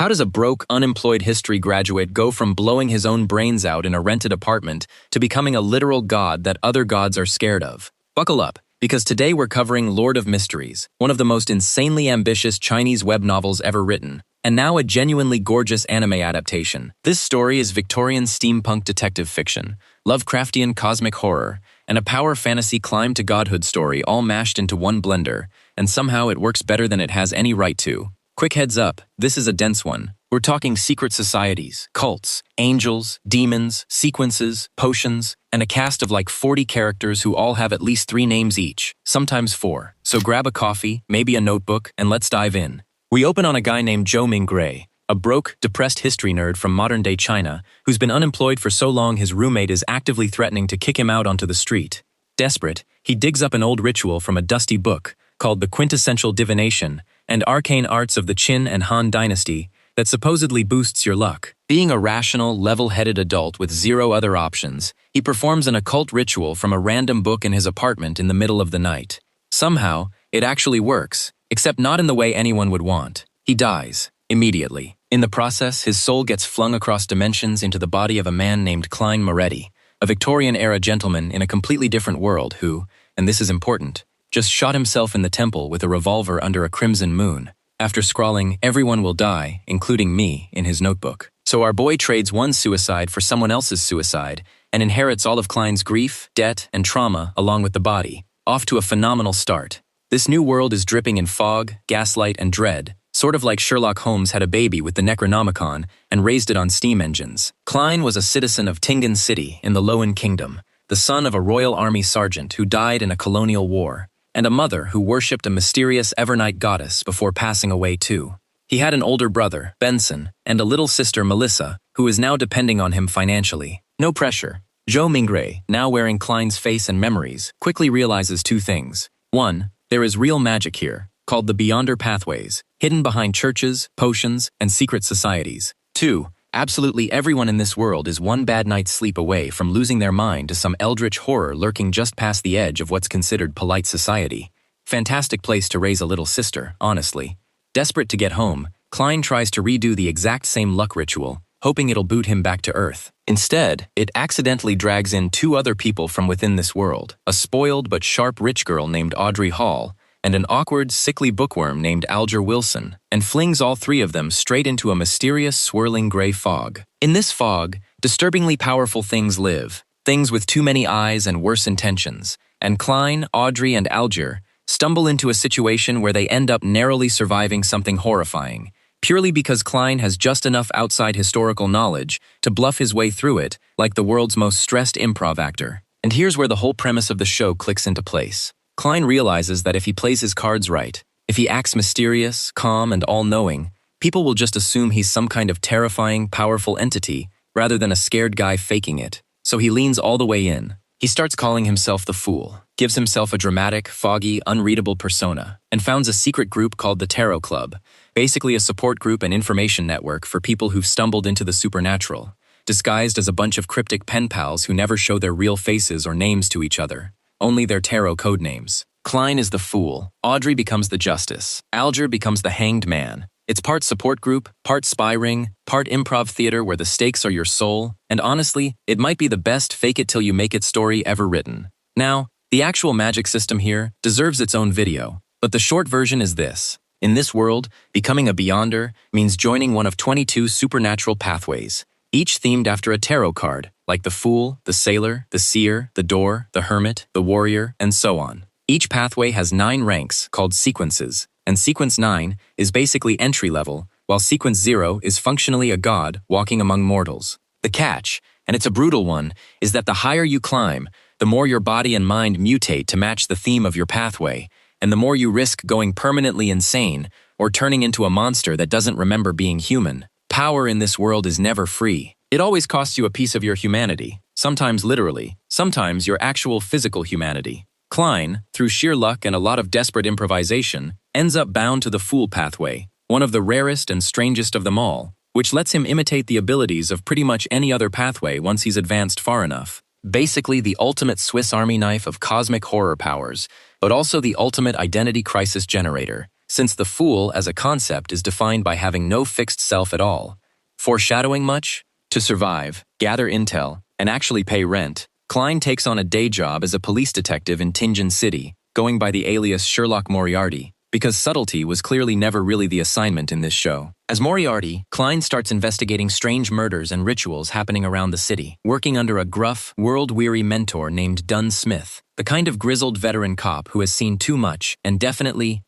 How does a broke, unemployed history graduate go from blowing his own brains out in a rented apartment to becoming a literal god that other gods are scared of? Buckle up, because today we're covering Lord of Mysteries, one of the most insanely ambitious Chinese web novels ever written, and now a genuinely gorgeous anime adaptation. This story is Victorian steampunk detective fiction, Lovecraftian cosmic horror, and a power fantasy climb to godhood story all mashed into one blender, and somehow it works better than it has any right to. Quick heads up, this is a dense one. We're talking secret societies, cults, angels, demons, sequences, potions, and a cast of like 40 characters who all have at least 3 names each, sometimes 4. So grab a coffee, maybe a notebook, and let's dive in. We open on a guy named Zhou Minggui, a broke, depressed history nerd from modern-day China who's been unemployed for so long his roommate is actively threatening to kick him out onto the street. Desperate, he digs up an old ritual from a dusty book called the Quintessential Divination and Arcane Arts of the Qin and Han Dynasty that supposedly boosts your luck. Being a rational, level-headed adult with 0 other options, he performs an occult ritual from a random book in his apartment in the middle of the night. Somehow, it actually works, except not in the way anyone would want. He dies, immediately. In the process, his soul gets flung across dimensions into the body of a man named Klein Moretti, a Victorian-era gentleman in a completely different world who, and this is important, just shot himself in the temple with a revolver under a crimson moon, after scrawling, "Everyone will die, including me," in his notebook. So our boy trades one suicide for someone else's suicide and inherits all of Klein's grief, debt, and trauma along with the body. Off to a phenomenal start. This new world is dripping in fog, gaslight, and dread, sort of like Sherlock Holmes had a baby with the Necronomicon and raised it on steam engines. Klein was a citizen of Tingen City in the Lowen Kingdom, the son of a Royal Army sergeant who died in a colonial war, and a mother who worshipped a mysterious Evernight goddess before passing away too. He had an older brother, Benson, and a little sister, Melissa, who is now depending on him financially. No pressure. Zhou Minggui, now wearing Klein's face and memories, quickly realizes 2 things. 1, there is real magic here, called the Beyonder Pathways, hidden behind churches, potions, and secret societies. 2, absolutely everyone in this world is one bad night's sleep away from losing their mind to some eldritch horror lurking just past the edge of what's considered polite society. Fantastic place to raise a little sister, honestly. Desperate to get home, Klein tries to redo the exact same luck ritual, hoping it'll boot him back to Earth. Instead, it accidentally drags in 2 other people from within this world, a spoiled but sharp rich girl named Audrey Hall, and an awkward, sickly bookworm named Alger Wilson, and flings all 3 of them straight into a mysterious, swirling gray fog. In this fog, disturbingly powerful things live, things with too many eyes and worse intentions, and Klein, Audrey, and Alger stumble into a situation where they end up narrowly surviving something horrifying, purely because Klein has just enough outside historical knowledge to bluff his way through it like the world's most stressed improv actor. And here's where the whole premise of the show clicks into place. Klein realizes that if he plays his cards right, if he acts mysterious, calm, and all-knowing, people will just assume he's some kind of terrifying, powerful entity rather than a scared guy faking it. So he leans all the way in. He starts calling himself the Fool, gives himself a dramatic, foggy, unreadable persona, and founds a secret group called the Tarot Club, basically a support group and information network for people who've stumbled into the supernatural, disguised as a bunch of cryptic pen pals who never show their real faces or names to each other. Only their tarot code names. Klein is the Fool, Audrey becomes the Justice, Alger becomes the Hanged Man. It's part support group, part spy ring, part improv theater where the stakes are your soul, and honestly, it might be the best fake-it-till-you-make-it story ever written. Now, the actual magic system here deserves its own video, but the short version is this. In this world, becoming a Beyonder means joining one of 22 supernatural pathways, each themed after a tarot card, like the Fool, the Sailor, the Seer, the Door, the Hermit, the Warrior, and so on. Each pathway has 9 ranks, called sequences, and Sequence 9 is basically entry-level, while Sequence 0 is functionally a god walking among mortals. The catch, and it's a brutal one, is that the higher you climb, the more your body and mind mutate to match the theme of your pathway, and the more you risk going permanently insane or turning into a monster that doesn't remember being human. Power in this world is never free. It always costs you a piece of your humanity, sometimes literally, sometimes your actual physical humanity. Klein, through sheer luck and a lot of desperate improvisation, ends up bound to the Fool pathway, one of the rarest and strangest of them all, which lets him imitate the abilities of pretty much any other pathway once he's advanced far enough. Basically the ultimate Swiss Army knife of cosmic horror powers, but also the ultimate identity crisis generator, since the fool as a concept is defined by having no fixed self at all. Foreshadowing much? To survive, gather intel, and actually pay rent, Klein takes on a day job as a police detective in Tingen City, going by the alias Sherlock Moriarty, because subtlety was clearly never really the assignment in this show. As Moriarty, Klein starts investigating strange murders and rituals happening around the city, working under a gruff, world-weary mentor named Dunn Smith, the kind of grizzled veteran cop who has seen too much and definitely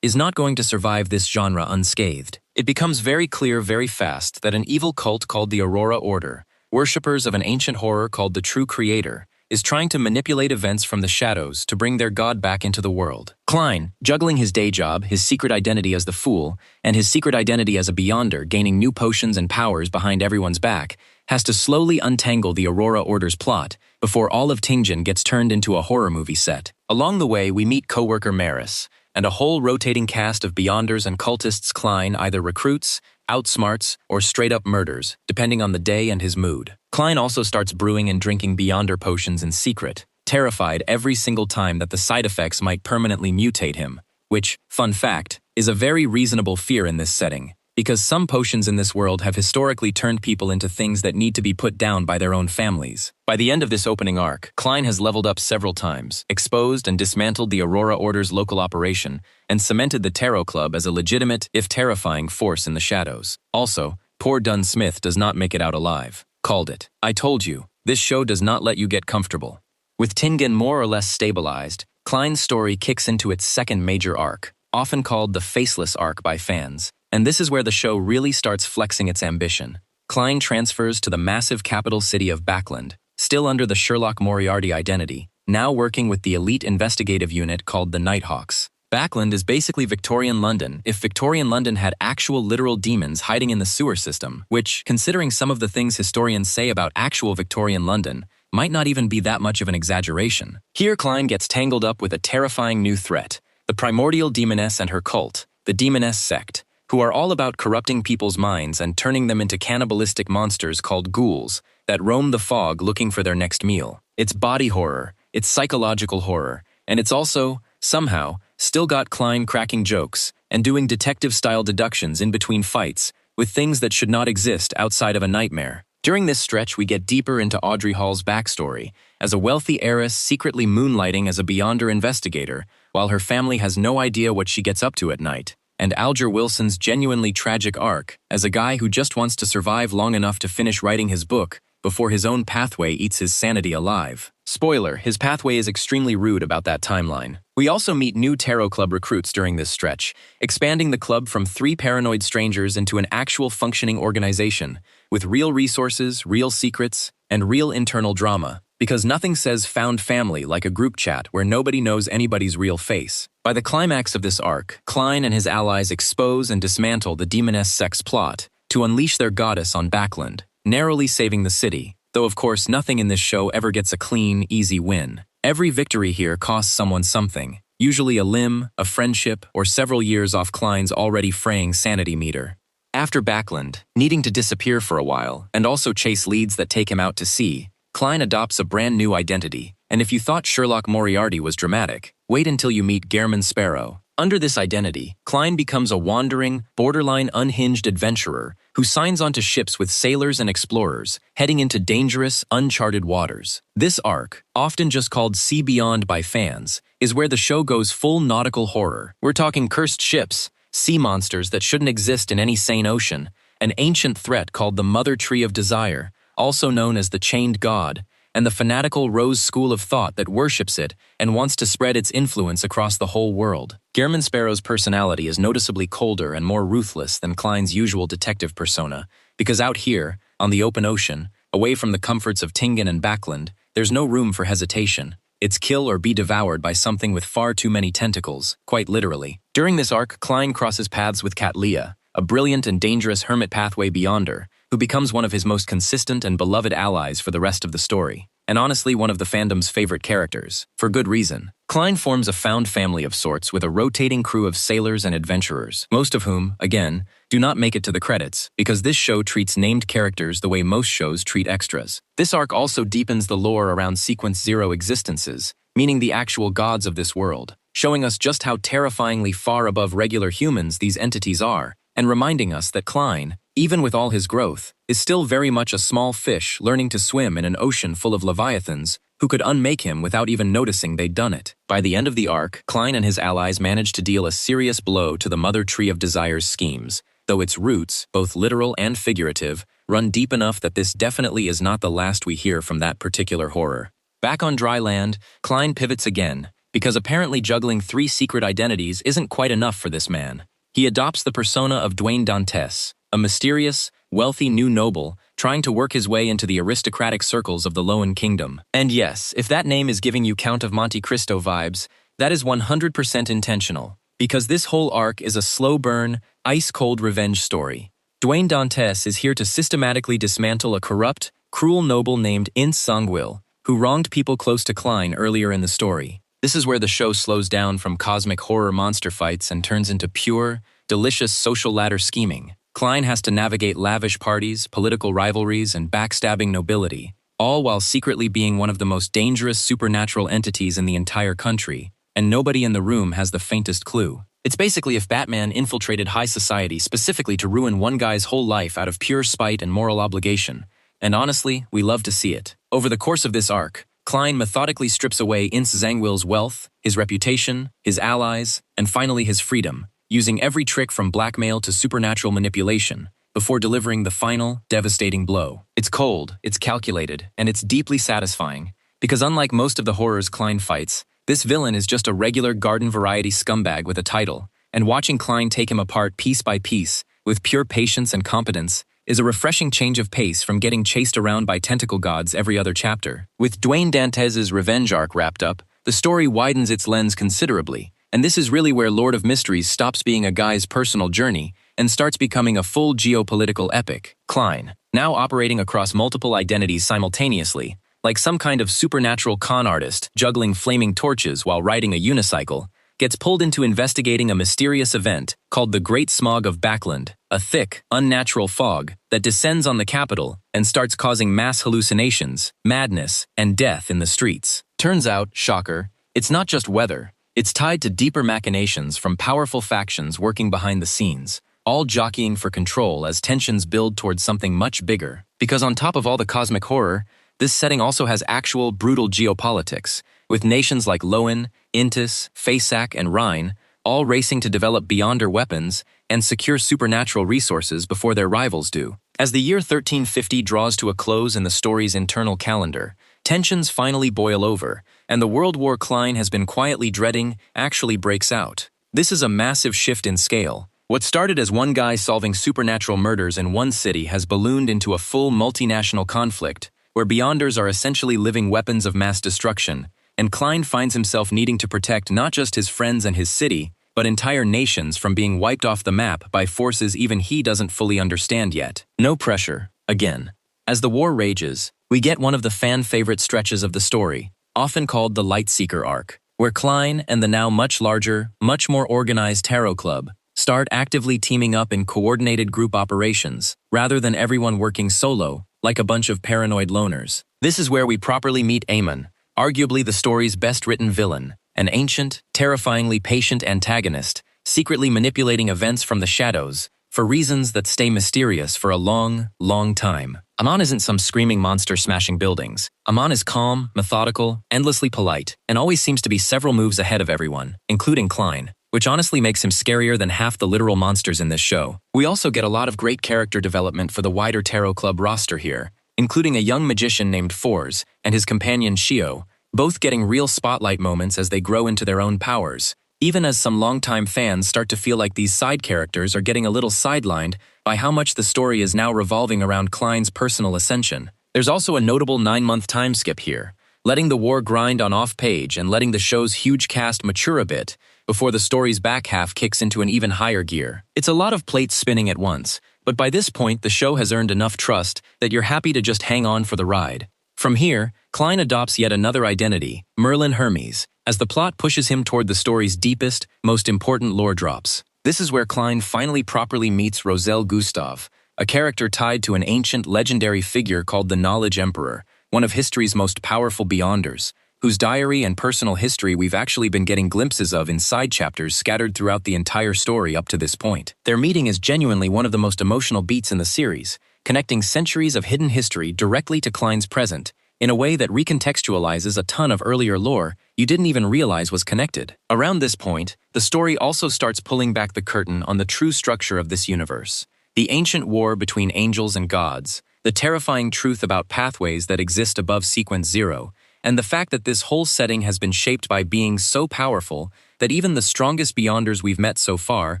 is not going to survive this genre unscathed. It becomes very clear very fast that an evil cult called the Aurora Order, worshippers of an ancient horror called the True Creator, is trying to manipulate events from the shadows to bring their god back into the world. Klein, juggling his day job, his secret identity as the Fool, and his secret identity as a Beyonder gaining new potions and powers behind everyone's back, has to slowly untangle the Aurora Order's plot before all of Tingen gets turned into a horror movie set. Along the way, we meet co-worker Maris, and a whole rotating cast of Beyonders and cultists Klein either recruits, outsmarts, or straight-up murders, depending on the day and his mood. Klein also starts brewing and drinking Beyonder potions in secret, terrified every single time that the side effects might permanently mutate him, which, fun fact, is a very reasonable fear in this setting, because some potions in this world have historically turned people into things that need to be put down by their own families. By the end of this opening arc, Klein has leveled up several times, exposed and dismantled the Aurora Order's local operation, and cemented the Tarot Club as a legitimate, if terrifying, force in the shadows. Also, poor Dunn Smith does not make it out alive. Called it. I told you, this show does not let you get comfortable. With Tingen more or less stabilized, Klein's story kicks into its second major arc, often called the Faceless arc by fans, and this is where the show really starts flexing its ambition. Klein transfers to the massive capital city of Backland, still under the Sherlock Moriarty identity, now working with the elite investigative unit called the Nighthawks. Backland is basically Victorian London if Victorian London had actual literal demons hiding in the sewer system, which, considering some of the things historians say about actual Victorian London, might not even be that much of an exaggeration. Here Klein gets tangled up with a terrifying new threat, the primordial demoness and her cult, the Demoness Sect, who are all about corrupting people's minds and turning them into cannibalistic monsters called ghouls that roam the fog looking for their next meal. It's body horror, it's psychological horror, and it's also, somehow, still got Klein cracking jokes and doing detective-style deductions in between fights with things that should not exist outside of a nightmare. During this stretch, we get deeper into Audrey Hall's backstory as a wealthy heiress secretly moonlighting as a Beyonder investigator while her family has no idea what she gets up to at night, and Alger Wilson's genuinely tragic arc as a guy who just wants to survive long enough to finish writing his book before his own pathway eats his sanity alive. Spoiler, his pathway is extremely rude about that timeline. We also meet new Tarot Club recruits during this stretch, expanding the club from 3 paranoid strangers into an actual functioning organization, with real resources, real secrets, and real internal drama, because nothing says found family like a group chat where nobody knows anybody's real face. By the climax of this arc, Klein and his allies expose and dismantle the Demoness Sect's plot to unleash their goddess on Backland, narrowly saving the city, though of course nothing in this show ever gets a clean, easy win. Every victory here costs someone something, usually a limb, a friendship, or several years off Klein's already fraying sanity meter. After Backland, needing to disappear for a while, and also chase leads that take him out to sea, Klein adopts a brand new identity, and if you thought Sherlock Moriarty was dramatic, wait until you meet Gehrman Sparrow. Under this identity, Klein becomes a wandering, borderline unhinged adventurer who signs onto ships with sailors and explorers, heading into dangerous, uncharted waters. This arc, often just called Sea Beyond by fans, is where the show goes full nautical horror. We're talking cursed ships, sea monsters that shouldn't exist in any sane ocean, an ancient threat called the Mother Tree of Desire, also known as the Chained God, and the fanatical Rose school of thought that worships it and wants to spread its influence across the whole world. Gehrman Sparrow's personality is noticeably colder and more ruthless than Klein's usual detective persona, because out here, on the open ocean, away from the comforts of Tingen and Backland, there's no room for hesitation. It's kill or be devoured by something with far too many tentacles, quite literally. During this arc, Klein crosses paths with Kat Leah, a brilliant and dangerous hermit pathway beyonder, who becomes one of his most consistent and beloved allies for the rest of the story, and honestly one of the fandom's favorite characters, for good reason. Klein forms a found family of sorts with a rotating crew of sailors and adventurers, most of whom, again, do not make it to the credits, because this show treats named characters the way most shows treat extras. This arc also deepens the lore around Sequence Zero existences, meaning the actual gods of this world. showing us just how terrifyingly far above regular humans these entities are, and reminding us that Klein, even with all his growth, is still very much a small fish learning to swim in an ocean full of leviathans who could unmake him without even noticing they'd done it. By the end of the arc, Klein and his allies managed to deal a serious blow to the Mother Tree of Desire's schemes, though its roots, both literal and figurative, run deep enough that this definitely is not the last we hear from that particular horror. Back on dry land, Klein pivots again, because apparently juggling 3 secret identities isn't quite enough for this man. He adopts the persona of Dwayne Dantes, a mysterious, wealthy new noble trying to work his way into the aristocratic circles of the Loan Kingdom. And yes, if that name is giving you Count of Monte Cristo vibes, that is 100% intentional, because this whole arc is a slow burn, ice-cold revenge story. Dwayne Dantes is here to systematically dismantle a corrupt, cruel noble named Ince Sangwil, who wronged people close to Klein earlier in the story. This is where the show slows down from cosmic horror monster fights and turns into pure, delicious social ladder scheming. Klein has to navigate lavish parties, political rivalries, and backstabbing nobility, all while secretly being one of the most dangerous supernatural entities in the entire country, and nobody in the room has the faintest clue. It's basically if Batman infiltrated high society specifically to ruin one guy's whole life out of pure spite and moral obligation, and honestly, we love to see it. Over the course of this arc, Klein methodically strips away Ince Sangwil's wealth, his reputation, his allies, and finally his freedom, using every trick from blackmail to supernatural manipulation, before delivering the final, devastating blow. It's cold, it's calculated, and it's deeply satisfying, because unlike most of the horrors Klein fights, this villain is just a regular garden-variety scumbag with a title, and watching Klein take him apart piece by piece, with pure patience and competence, is a refreshing change of pace from getting chased around by tentacle gods every other chapter. With Dwayne Dantes's revenge arc wrapped up, the story widens its lens considerably, and this is really where Lord of Mysteries stops being a guy's personal journey and starts becoming a full geopolitical epic. Klein, now operating across multiple identities simultaneously, like some kind of supernatural con artist juggling flaming torches while riding a unicycle, gets pulled into investigating a mysterious event called the Great Smog of Backland, a thick, unnatural fog that descends on the capital and starts causing mass hallucinations, madness, and death in the streets. Turns out, shocker, it's not just weather. It's tied to deeper machinations from powerful factions working behind the scenes, all jockeying for control as tensions build towards something much bigger. Because on top of all the cosmic horror, this setting also has actual brutal geopolitics, with nations like Loen, Intis, Faceak, and Rhine all racing to develop beyonder weapons and secure supernatural resources before their rivals do. As the year 1350 draws to a close in the story's internal calendar, tensions finally boil over, and the World War Klein has been quietly dreading actually breaks out. This is a massive shift in scale. What started as one guy solving supernatural murders in one city has ballooned into a full multinational conflict, where Beyonders are essentially living weapons of mass destruction, and Klein finds himself needing to protect not just his friends and his city, but entire nations from being wiped off the map by forces even he doesn't fully understand yet. No pressure, again. As the war rages, we get one of the fan-favorite stretches of the story, often called the Lightseeker arc, where Klein and the now much larger, much more organized Tarot Club start actively teaming up in coordinated group operations, rather than everyone working solo, like a bunch of paranoid loners. This is where we properly meet Amon, arguably the story's best-written villain, an ancient, terrifyingly patient antagonist, secretly manipulating events from the shadows, for reasons that stay mysterious for a long, long time. Amon isn't some screaming monster smashing buildings. Amon is calm, methodical, endlessly polite, and always seems to be several moves ahead of everyone, including Klein, which honestly makes him scarier than half the literal monsters in this show. We also get a lot of great character development for the wider Tarot Club roster here, including a young magician named Forz and his companion Shio, both getting real spotlight moments as they grow into their own powers, even as some longtime fans start to feel like these side characters are getting a little sidelined by how much the story is now revolving around Klein's personal ascension. There's also a notable 9-month time skip here, letting the war grind on off-page and letting the show's huge cast mature a bit before the story's back half kicks into an even higher gear. It's a lot of plates spinning at once, but by this point the show has earned enough trust that you're happy to just hang on for the ride. From here, Klein adopts yet another identity, Merlin Hermes, as the plot pushes him toward the story's deepest, most important lore drops. This is where Klein finally properly meets Roselle Gustav, a character tied to an ancient, legendary figure called the Knowledge Emperor, one of history's most powerful Beyonders, whose diary and personal history we've actually been getting glimpses of in side chapters scattered throughout the entire story up to this point. Their meeting is genuinely one of the most emotional beats in the series, connecting centuries of hidden history directly to Klein's present, in a way that recontextualizes a ton of earlier lore you didn't even realize was connected. Around this point, the story also starts pulling back the curtain on the true structure of this universe. The ancient war between angels and gods, the terrifying truth about pathways that exist above Sequence Zero, and the fact that this whole setting has been shaped by beings so powerful that even the strongest Beyonders we've met so far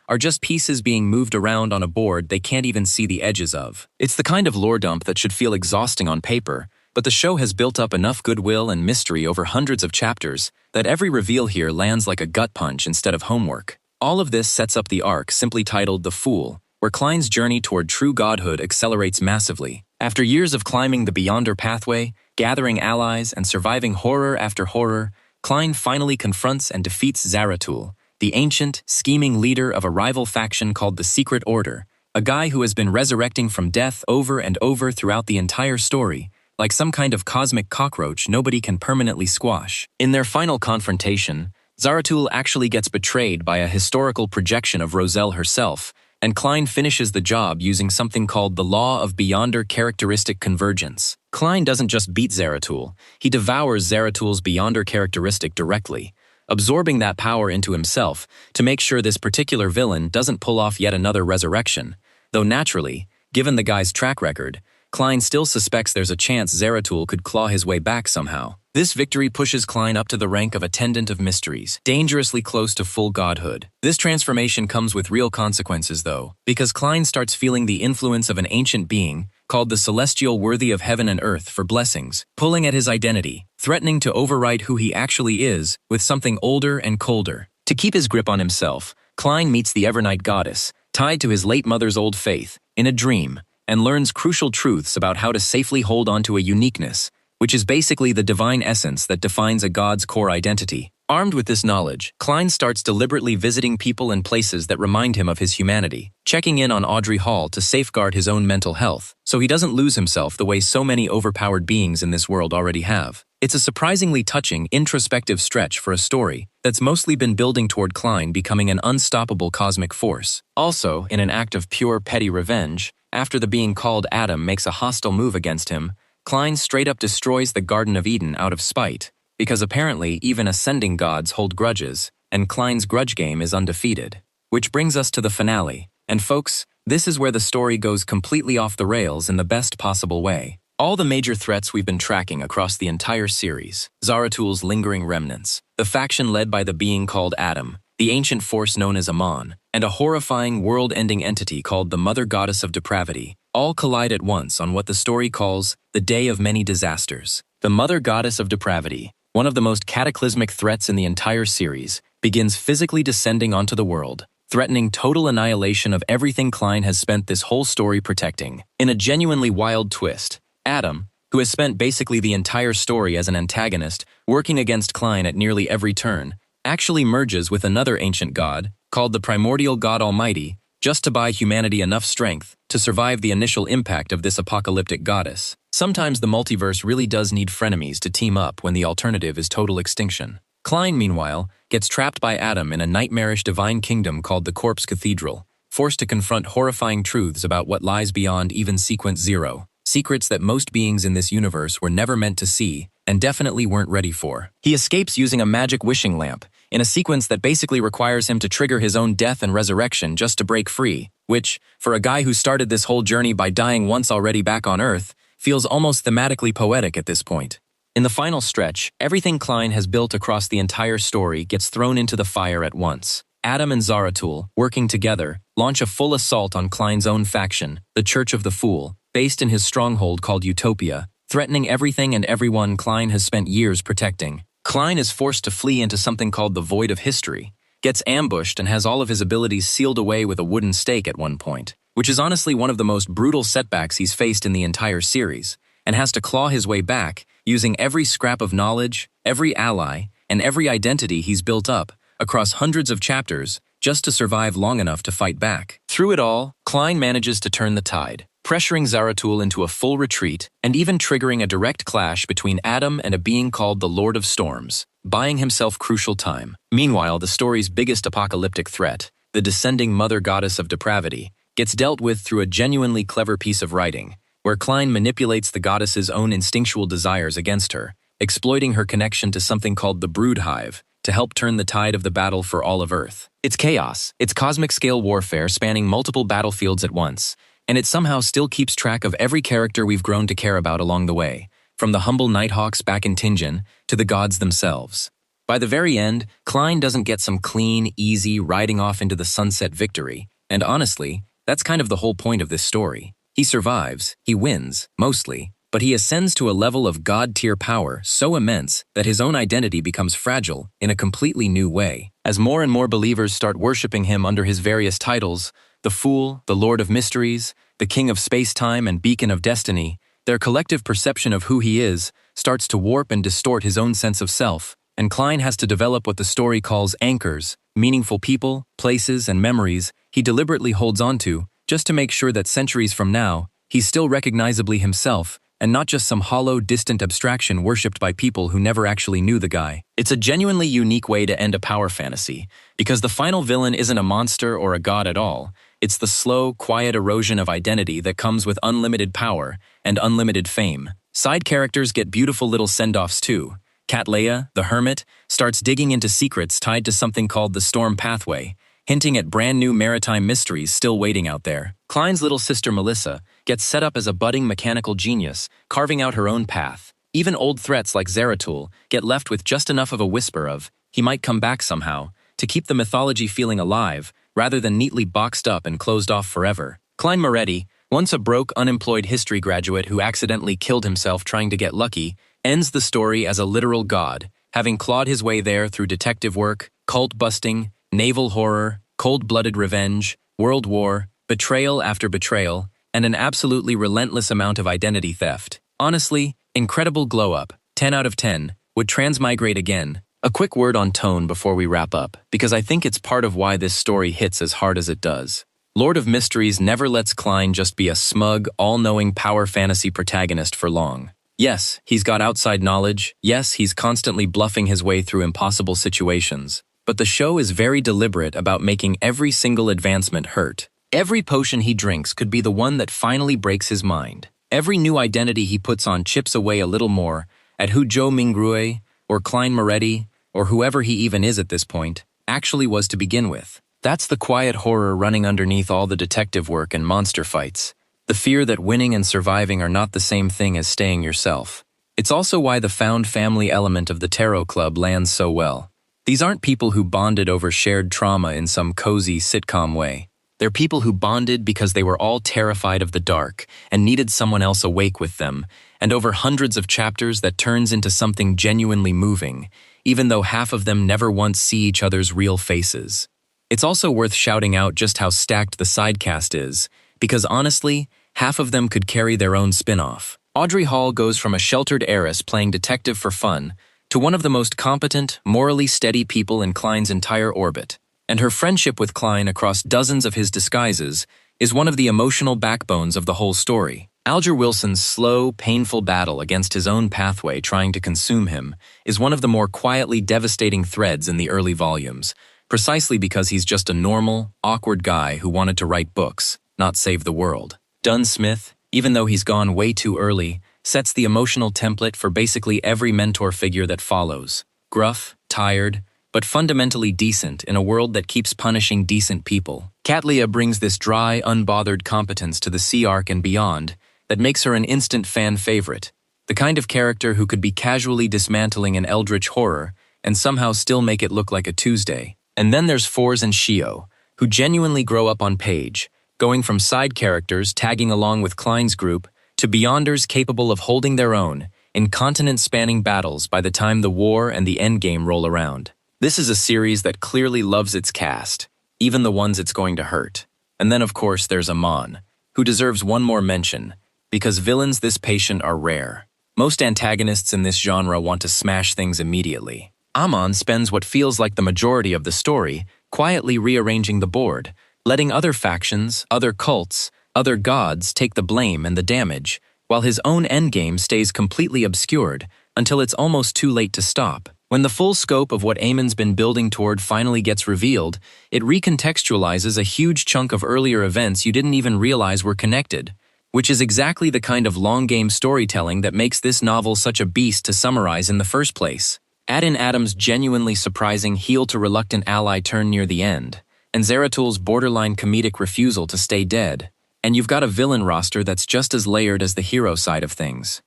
are just pieces being moved around on a board they can't even see the edges of. It's the kind of lore dump that should feel exhausting on paper, but the show has built up enough goodwill and mystery over hundreds of chapters that every reveal here lands like a gut punch instead of homework. All of this sets up the arc simply titled The Fool, where Klein's journey toward true godhood accelerates massively. After years of climbing the Beyonder pathway, gathering allies, and surviving horror after horror, Klein finally confronts and defeats Zaratul, the ancient, scheming leader of a rival faction called the Secret Order, a guy who has been resurrecting from death over and over throughout the entire story, like some kind of cosmic cockroach nobody can permanently squash. In their final confrontation, Zaratul actually gets betrayed by a historical projection of Roselle herself, and Klein finishes the job using something called the Law of Beyonder Characteristic Convergence. Klein doesn't just beat Zaratul, he devours Zaratul's Beyonder characteristic directly, absorbing that power into himself to make sure this particular villain doesn't pull off yet another resurrection, though naturally, given the guy's track record, Klein still suspects there's a chance Zaratul could claw his way back somehow. This victory pushes Klein up to the rank of Attendant of Mysteries, dangerously close to full godhood. This transformation comes with real consequences, though, because Klein starts feeling the influence of an ancient being called the Celestial worthy of heaven and earth for blessings, pulling at his identity, threatening to overwrite who he actually is with something older and colder. To keep his grip on himself, Klein meets the Evernight goddess, tied to his late mother's old faith, in a dream, and learns crucial truths about how to safely hold on to a uniqueness, which is basically the divine essence that defines a god's core identity. Armed with this knowledge, Klein starts deliberately visiting people and places that remind him of his humanity, checking in on Audrey Hall to safeguard his own mental health, so he doesn't lose himself the way so many overpowered beings in this world already have. It's a surprisingly touching, introspective stretch for a story that's mostly been building toward Klein becoming an unstoppable cosmic force. Also, in an act of pure petty revenge, after the being called Adam makes a hostile move against him, Klein straight up destroys the Garden of Eden out of spite, because apparently even ascending gods hold grudges, and Klein's grudge game is undefeated. Which brings us to the finale, and folks, this is where the story goes completely off the rails in the best possible way. All the major threats we've been tracking across the entire series, Zaratul's lingering remnants, the faction led by the being called Adam, the ancient force known as Amon, and a horrifying world-ending entity called the Mother Goddess of Depravity, all collide at once on what the story calls the Day of Many Disasters. The Mother Goddess of Depravity, one of the most cataclysmic threats in the entire series, begins physically descending onto the world, threatening total annihilation of everything Klein has spent this whole story protecting. In a genuinely wild twist, Adam, who has spent basically the entire story as an antagonist, working against Klein at nearly every turn, actually merges with another ancient god, called the Primordial God Almighty, just to buy humanity enough strength to survive the initial impact of this apocalyptic goddess. Sometimes the multiverse really does need frenemies to team up when the alternative is total extinction. Klein, meanwhile, gets trapped by Adam in a nightmarish divine kingdom called the Corpse Cathedral, forced to confront horrifying truths about what lies beyond even Sequence Zero, secrets that most beings in this universe were never meant to see and definitely weren't ready for. He escapes using a magic wishing lamp, in a sequence that basically requires him to trigger his own death and resurrection just to break free, which, for a guy who started this whole journey by dying once already back on Earth, feels almost thematically poetic at this point. In the final stretch, everything Klein has built across the entire story gets thrown into the fire at once. Adam and Zaratul, working together, launch a full assault on Klein's own faction, the Church of the Fool, based in his stronghold called Utopia, threatening everything and everyone Klein has spent years protecting. Klein is forced to flee into something called the Void of History, gets ambushed and has all of his abilities sealed away with a wooden stake at one point, which is honestly one of the most brutal setbacks he's faced in the entire series, and has to claw his way back, using every scrap of knowledge, every ally, and every identity he's built up across hundreds of chapters just to survive long enough to fight back. Through it all, Klein manages to turn the tide, pressuring Zaratul into a full retreat and even triggering a direct clash between Adam and a being called the Lord of Storms, buying himself crucial time. Meanwhile, the story's biggest apocalyptic threat, the descending mother goddess of depravity, gets dealt with through a genuinely clever piece of writing, where Klein manipulates the goddess's own instinctual desires against her, exploiting her connection to something called the Brood Hive to help turn the tide of the battle for all of Earth. It's chaos, it's cosmic-scale warfare spanning multiple battlefields at once, and it somehow still keeps track of every character we've grown to care about along the way, from the humble Nighthawks back in Tinjin to the gods themselves. By the very end, Klein doesn't get some clean, easy, riding off into the sunset victory, and honestly, that's kind of the whole point of this story. He survives, he wins, mostly, but he ascends to a level of god-tier power so immense that his own identity becomes fragile in a completely new way. As more and more believers start worshipping him under his various titles, the Fool, the Lord of Mysteries, the King of Space-Time and Beacon of Destiny, their collective perception of who he is starts to warp and distort his own sense of self, and Klein has to develop what the story calls anchors, meaningful people, places, and memories he deliberately holds onto just to make sure that centuries from now, he's still recognizably himself and not just some hollow, distant abstraction worshipped by people who never actually knew the guy. It's a genuinely unique way to end a power fantasy, because the final villain isn't a monster or a god at all. It's the slow, quiet erosion of identity that comes with unlimited power and unlimited fame. Side characters get beautiful little send-offs too. Cat Leia, the Hermit, starts digging into secrets tied to something called the Storm Pathway, hinting at brand new maritime mysteries still waiting out there. Klein's little sister Melissa gets set up as a budding mechanical genius, carving out her own path. Even old threats like Zaratul get left with just enough of a whisper of, he might come back somehow, to keep the mythology feeling alive, rather than neatly boxed up and closed off forever. Klein Moretti, once a broke, unemployed history graduate who accidentally killed himself trying to get lucky, ends the story as a literal god, having clawed his way there through detective work, cult-busting, naval horror, cold-blooded revenge, world war, betrayal after betrayal, and an absolutely relentless amount of identity theft. Honestly, incredible glow-up, 10 out of 10, would transmigrate again. A quick word on tone before we wrap up, because I think it's part of why this story hits as hard as it does. Lord of Mysteries never lets Klein just be a smug, all-knowing power fantasy protagonist for long. Yes, he's got outside knowledge. Yes, he's constantly bluffing his way through impossible situations. But the show is very deliberate about making every single advancement hurt. Every potion he drinks could be the one that finally breaks his mind. Every new identity he puts on chips away a little more at who Zhou Mingrui, or Klein Moretti, or whoever he even is at this point, actually was to begin with. That's the quiet horror running underneath all the detective work and monster fights. The fear that winning and surviving are not the same thing as staying yourself. It's also why the found family element of the Tarot Club lands so well. These aren't people who bonded over shared trauma in some cozy sitcom way. They're people who bonded because they were all terrified of the dark and needed someone else awake with them, and over hundreds of chapters that turns into something genuinely moving, even though half of them never once see each other's real faces. It's also worth shouting out just how stacked the side cast is, because honestly, half of them could carry their own spin-off. Audrey Hall goes from a sheltered heiress playing detective for fun to one of the most competent, morally steady people in Klein's entire orbit, and her friendship with Klein across dozens of his disguises is one of the emotional backbones of the whole story. Alger Wilson's slow, painful battle against his own pathway trying to consume him is one of the more quietly devastating threads in the early volumes, precisely because he's just a normal, awkward guy who wanted to write books, not save the world. Dunn Smith, even though he's gone way too early, sets the emotional template for basically every mentor figure that follows. Gruff, tired, but fundamentally decent in a world that keeps punishing decent people. Cat Leia brings this dry, unbothered competence to the Sea Arc and beyond that makes her an instant fan favorite, the kind of character who could be casually dismantling an eldritch horror and somehow still make it look like a Tuesday. And then there's Fours and Shio, who genuinely grow up on page, going from side characters tagging along with Klein's group to beyonders capable of holding their own in continent-spanning battles by the time the war and the endgame roll around. This is a series that clearly loves its cast, even the ones it's going to hurt. And then, of course, there's Amon, who deserves one more mention, because villains this patient are rare. Most antagonists in this genre want to smash things immediately. Amon spends what feels like the majority of the story quietly rearranging the board, letting other factions, other cults, Other gods take the blame and the damage, while his own endgame stays completely obscured until it's almost too late to stop. When the full scope of what Aemon's been building toward finally gets revealed, it recontextualizes a huge chunk of earlier events you didn't even realize were connected, which is exactly the kind of long-game storytelling that makes this novel such a beast to summarize in the first place. Add in Adam's genuinely surprising heel-to-reluctant ally turn near the end, and Zerathul's borderline comedic refusal to stay dead, and you've got a villain roster that's just as layered as the hero side of things.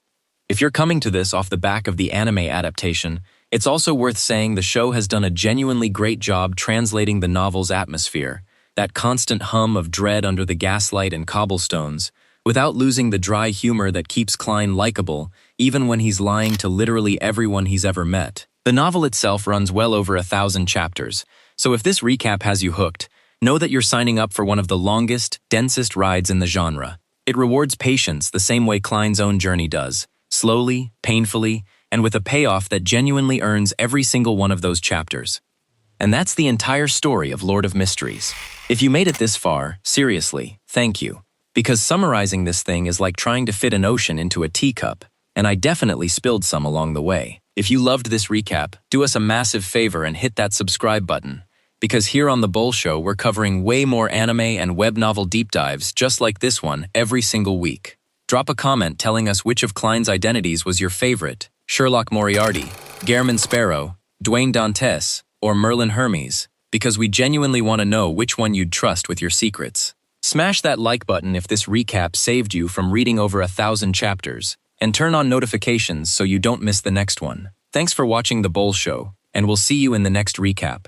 If you're coming to this off the back of the anime adaptation, it's also worth saying the show has done a genuinely great job translating the novel's atmosphere, that constant hum of dread under the gaslight and cobblestones, without losing the dry humor that keeps Klein likable, even when he's lying to literally everyone he's ever met. The novel itself runs well over 1,000 chapters, so if this recap has you hooked, know that you're signing up for one of the longest, densest rides in the genre. It rewards patience the same way Klein's own journey does, slowly, painfully, and with a payoff that genuinely earns every single one of those chapters. And that's the entire story of Lord of Mysteries. If you made it this far, seriously, thank you. Because summarizing this thing is like trying to fit an ocean into a teacup, and I definitely spilled some along the way. If you loved this recap, do us a massive favor and hit that subscribe button. Because here on The Bull Show, we're covering way more anime and web novel deep dives just like this one every single week. Drop a comment telling us which of Klein's identities was your favorite: Sherlock Moriarty, Gehrman Sparrow, Dwayne Dantes, or Merlin Hermes, because we genuinely want to know which one you'd trust with your secrets. Smash that like button if this recap saved you from reading over 1,000 chapters, and turn on notifications so you don't miss the next one. Thanks for watching The Bull Show, and we'll see you in the next recap.